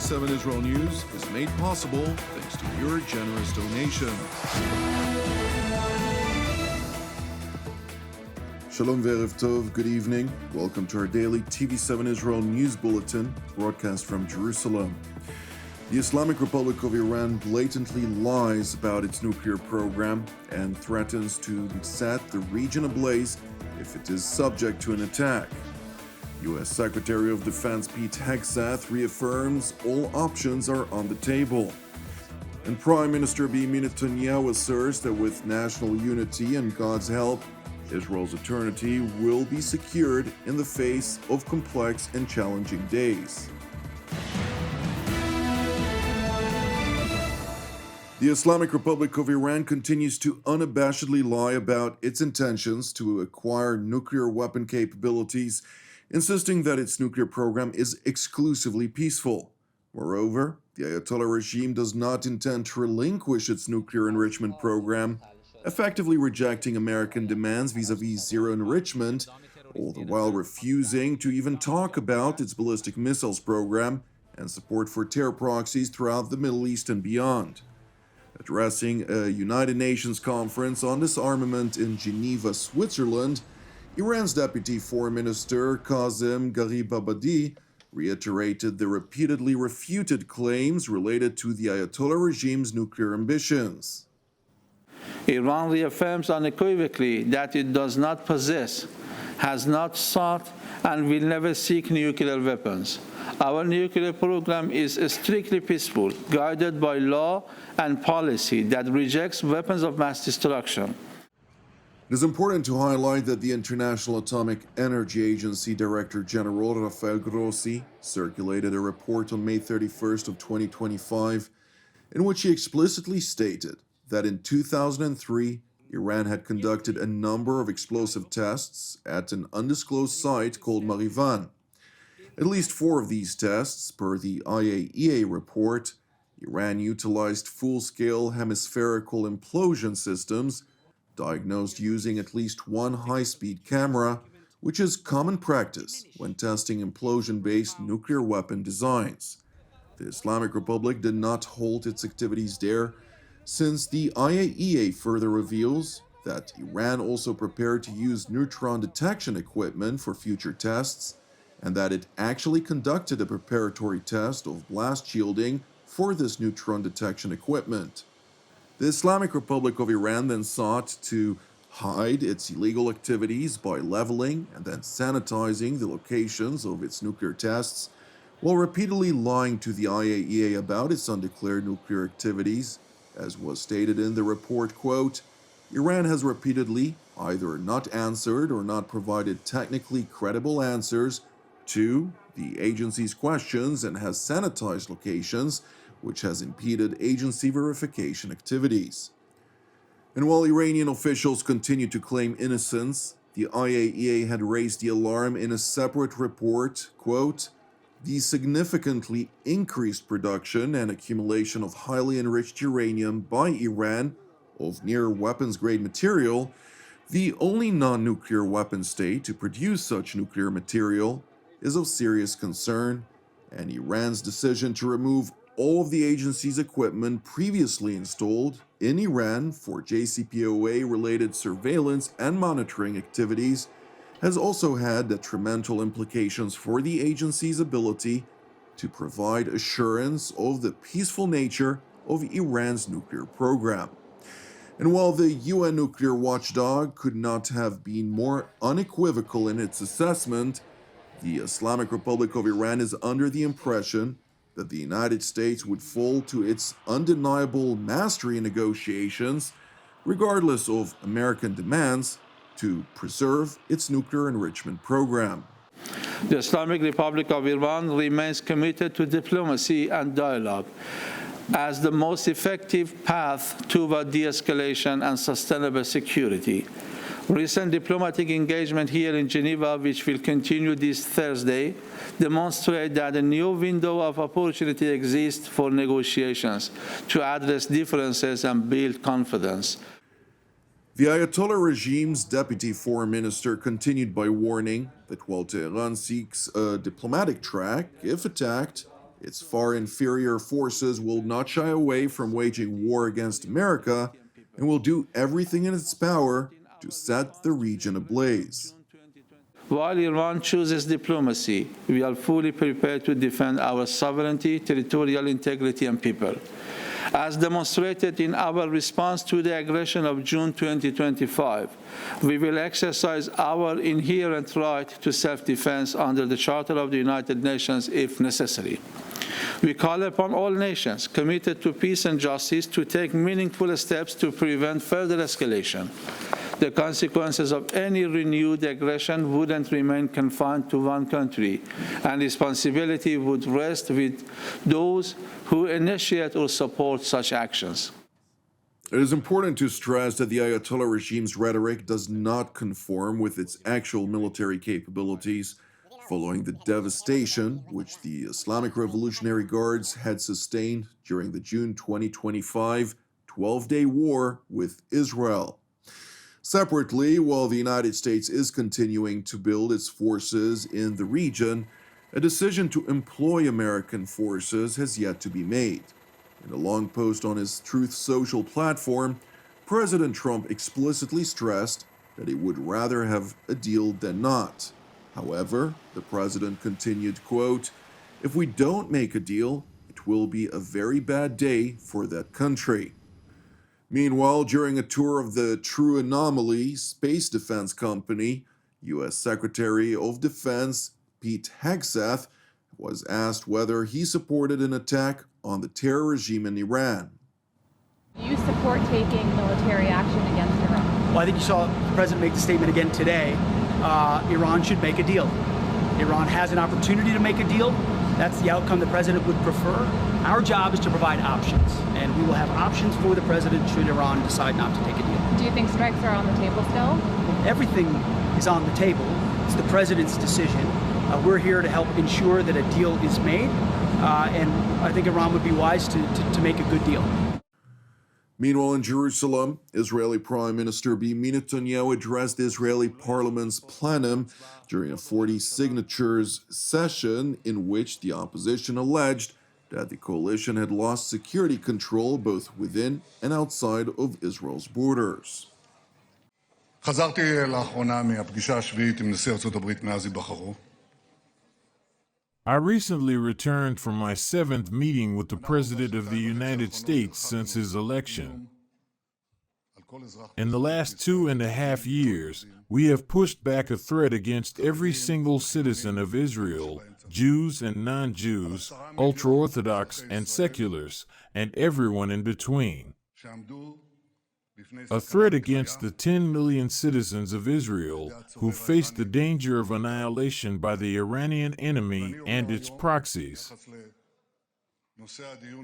TV7 Israel News is made possible thanks to your generous donations. Shalom ve'erev tov, good evening. Welcome to our daily TV7 Israel News Bulletin, broadcast from Jerusalem. The Islamic Republic of Iran blatantly lies about its nuclear program and threatens to set the region ablaze if it is subject to an attack. U.S. Secretary of Defense Pete Hegseth reaffirms all options are on the table. And Prime Minister Benjamin Netanyahu asserts that with national unity and God's help, Israel's eternity will be secured in the face of complex and challenging days. The Islamic Republic of Iran continues to unabashedly lie about its intentions to acquire nuclear weapon capabilities, insisting that its nuclear program is exclusively peaceful. Moreover, the Ayatollah regime does not intend to relinquish its nuclear enrichment program, effectively rejecting American demands vis-à-vis zero enrichment, all the while refusing to even talk about its ballistic missiles program and support for terror proxies throughout the Middle East and beyond. Addressing a United Nations conference on disarmament in Geneva, Switzerland, Iran's Deputy Foreign Minister Kazem Garibabadi reiterated the repeatedly refuted claims related to the Ayatollah regime's nuclear ambitions. Iran reaffirms unequivocally that it does not possess, has not sought, and will never seek nuclear weapons. Our nuclear program is strictly peaceful, guided by law and policy that rejects weapons of mass destruction. It is important to highlight that the International Atomic Energy Agency Director General Rafael Grossi circulated a report on May 31st of 2025 in which he explicitly stated that in 2003, Iran had conducted a number of explosive tests at an undisclosed site called Marivan. At least 4 of these tests, per the IAEA report, Iran utilized full-scale hemispherical implosion systems diagnosed using at least one high-speed camera, which is common practice when testing implosion-based nuclear weapon designs. The Islamic Republic did not halt its activities there, since the IAEA further reveals that Iran also prepared to use neutron detection equipment for future tests, and that it actually conducted a preparatory test of blast shielding for this neutron detection equipment. The Islamic Republic of Iran then sought to hide its illegal activities by leveling and then sanitizing the locations of its nuclear tests, while repeatedly lying to the IAEA about its undeclared nuclear activities. As was stated in the report, quote, Iran has repeatedly either not answered or not provided technically credible answers to the agency's questions and has sanitized locations, which has impeded agency verification activities. And while Iranian officials continue to claim innocence, the IAEA had raised the alarm in a separate report, quote, the significantly increased production and accumulation of highly enriched uranium by Iran of near weapons-grade material, the only non-nuclear weapon state to produce such nuclear material, is of serious concern, and Iran's decision to remove all of the agency's equipment previously installed in Iran for JCPOA-related surveillance and monitoring activities has also had detrimental implications for the agency's ability to provide assurance of the peaceful nature of Iran's nuclear program. And while the UN nuclear watchdog could not have been more unequivocal in its assessment, the Islamic Republic of Iran is under the impression that the United States would fall to its undeniable mastery in negotiations, regardless of American demands, to preserve its nuclear enrichment program. The Islamic Republic of Iran remains committed to diplomacy and dialogue as the most effective path toward de-escalation and sustainable security. Recent diplomatic engagement here in Geneva, which will continue this Thursday, demonstrate that a new window of opportunity exists for negotiations to address differences and build confidence. The Ayatollah regime's deputy foreign minister continued by warning that while Tehran seeks a diplomatic track, if attacked, its far inferior forces will not shy away from waging war against America and will do everything in its power to set the region ablaze. While Iran chooses diplomacy, we are fully prepared to defend our sovereignty, territorial integrity, and people. As demonstrated in our response to the aggression of June 2025, we will exercise our inherent right to self-defense under the Charter of the United Nations if necessary. We call upon all nations committed to peace and justice to take meaningful steps to prevent further escalation. The consequences of any renewed aggression wouldn't remain confined to one country, and responsibility would rest with those who initiate or support such actions. It is important to stress that the Ayatollah regime's rhetoric does not conform with its actual military capabilities, following the devastation which the Islamic Revolutionary Guards had sustained during the June 2025 12-day war with Israel. Separately, while the United States is continuing to build its forces in the region, a decision to employ American forces has yet to be made. In a long post on his Truth Social platform, President Trump explicitly stressed that he would rather have a deal than not. However, the president continued, quote, "If we don't make a deal, it will be a very bad day for that country." Meanwhile, during a tour of the True Anomaly space defense company, U.S. Secretary of Defense Pete Hegseth was asked whether he supported an attack on the terror regime in Iran. Do you support taking military action against Iran? Well, I think you saw the president make the statement again today. Iran should make a deal. Iran has an opportunity to make a deal. That's the outcome the president would prefer. Our job is to provide options, and we will have options for the president should Iran decide not to take a deal. Do you think strikes are on the table still? Everything is on the table. It's the president's decision. We're here to help ensure that a deal is made, and I think Iran would be wise to make a good deal. Meanwhile, in Jerusalem, Israeli Prime Minister Benjamin Netanyahu addressed the Israeli parliament's plenum during a 40 signatures session in which the opposition alleged that the coalition had lost security control both within and outside of Israel's borders. חזרתי לאחרונה מהפגישה השביעית עם נשיא ארצות הברית מאז היבחרו. I recently returned from my 7th meeting with the President of the United States since his election. In the last 2.5 years, we have pushed back a threat against every single citizen of Israel, Jews and non-Jews, ultra-Orthodox and seculars, and everyone in between. A threat against the 10 million citizens of Israel who face the danger of annihilation by the Iranian enemy and its proxies.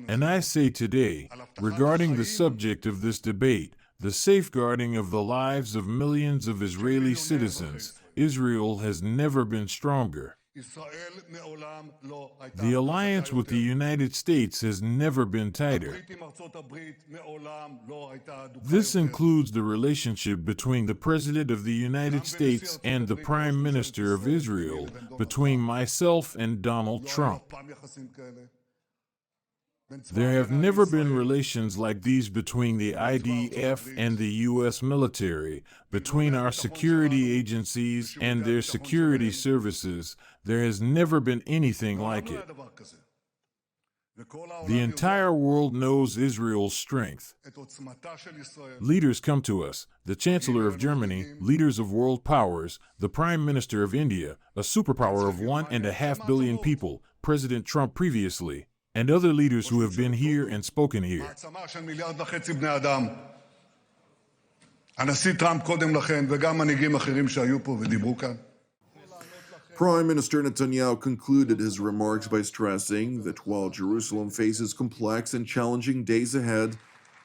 And I say today, regarding the subject of this debate, the safeguarding of the lives of millions of Israeli citizens, Israel has never been stronger. The alliance with the United States has never been tighter. This includes the relationship between the President of the United States and the Prime Minister of Israel, between myself and Donald Trump. There have never been relations like these between the IDF and the U.S. military, between our security agencies and their security services. There has never been anything like it. The entire world knows Israel's strength. Leaders come to us, the Chancellor of Germany, leaders of world powers, the Prime Minister of India, a superpower of 1.5 billion people, President Trump previously, and other leaders who have been here and spoken here. Prime Minister Netanyahu concluded his remarks by stressing that while Jerusalem faces complex and challenging days ahead,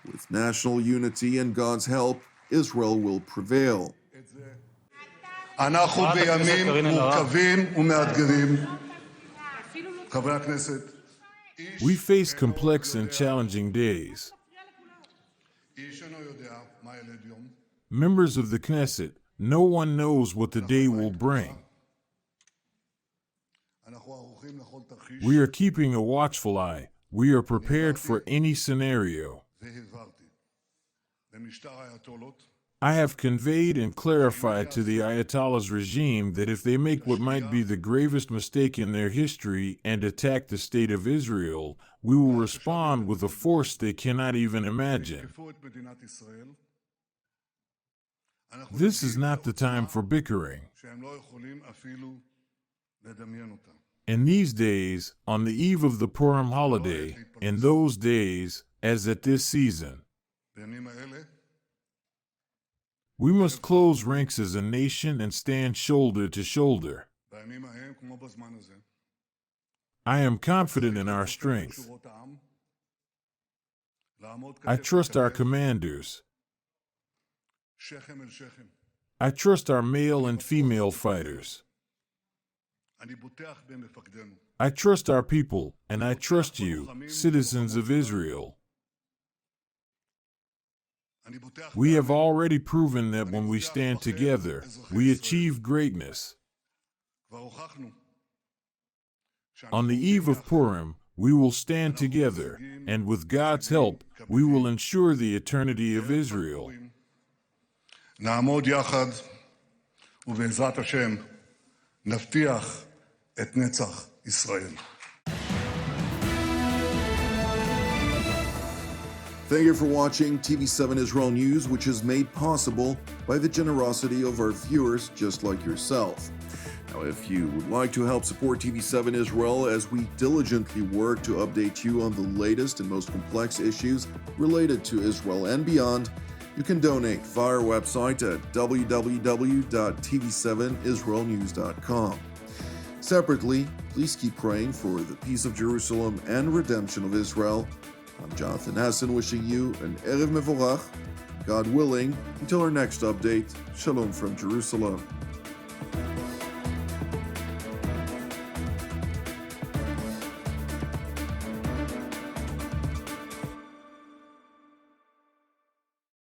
with national unity and God's help, Israel will prevail. אנחנו בימים מורכבים ומאתגרים. חברי הכנסת, We face complex and challenging days. Members of the Knesset, no one knows what the day will bring. We are keeping a watchful eye. We are prepared for any scenario. I have conveyed and clarified to the Ayatollah's regime that if they make what might be the gravest mistake in their history and attack the state of Israel, we will respond with a force they cannot even imagine. This is not the time for bickering. In these days, on the eve of the Purim holiday, in those days, as at this season, we must close ranks as a nation and stand shoulder to shoulder. I am confident in our strength. I trust our commanders. I trust our male and female fighters. I trust our people, and I trust you, citizens of Israel. We have already proven that when we stand together, we achieve greatness. On the eve of Purim, we will stand together, and with God's help, we will ensure the eternity of Israel. נעמוד יחד, ובעזרת השם נבטיח את נצח ישראל. Thank you for watching TV7 Israel News, which is made possible by the generosity of our viewers just like yourself. Now, if you would like to help support TV7 Israel as we diligently work to update you on the latest and most complex issues related to Israel and beyond, you can donate via our website at www.tv7israelnews.com. Separately, please keep praying for the peace of Jerusalem and redemption of Israel. I'm Jonathan Hassan wishing you an Erev Mevorach, God willing, until our next update. Shalom from Jerusalem.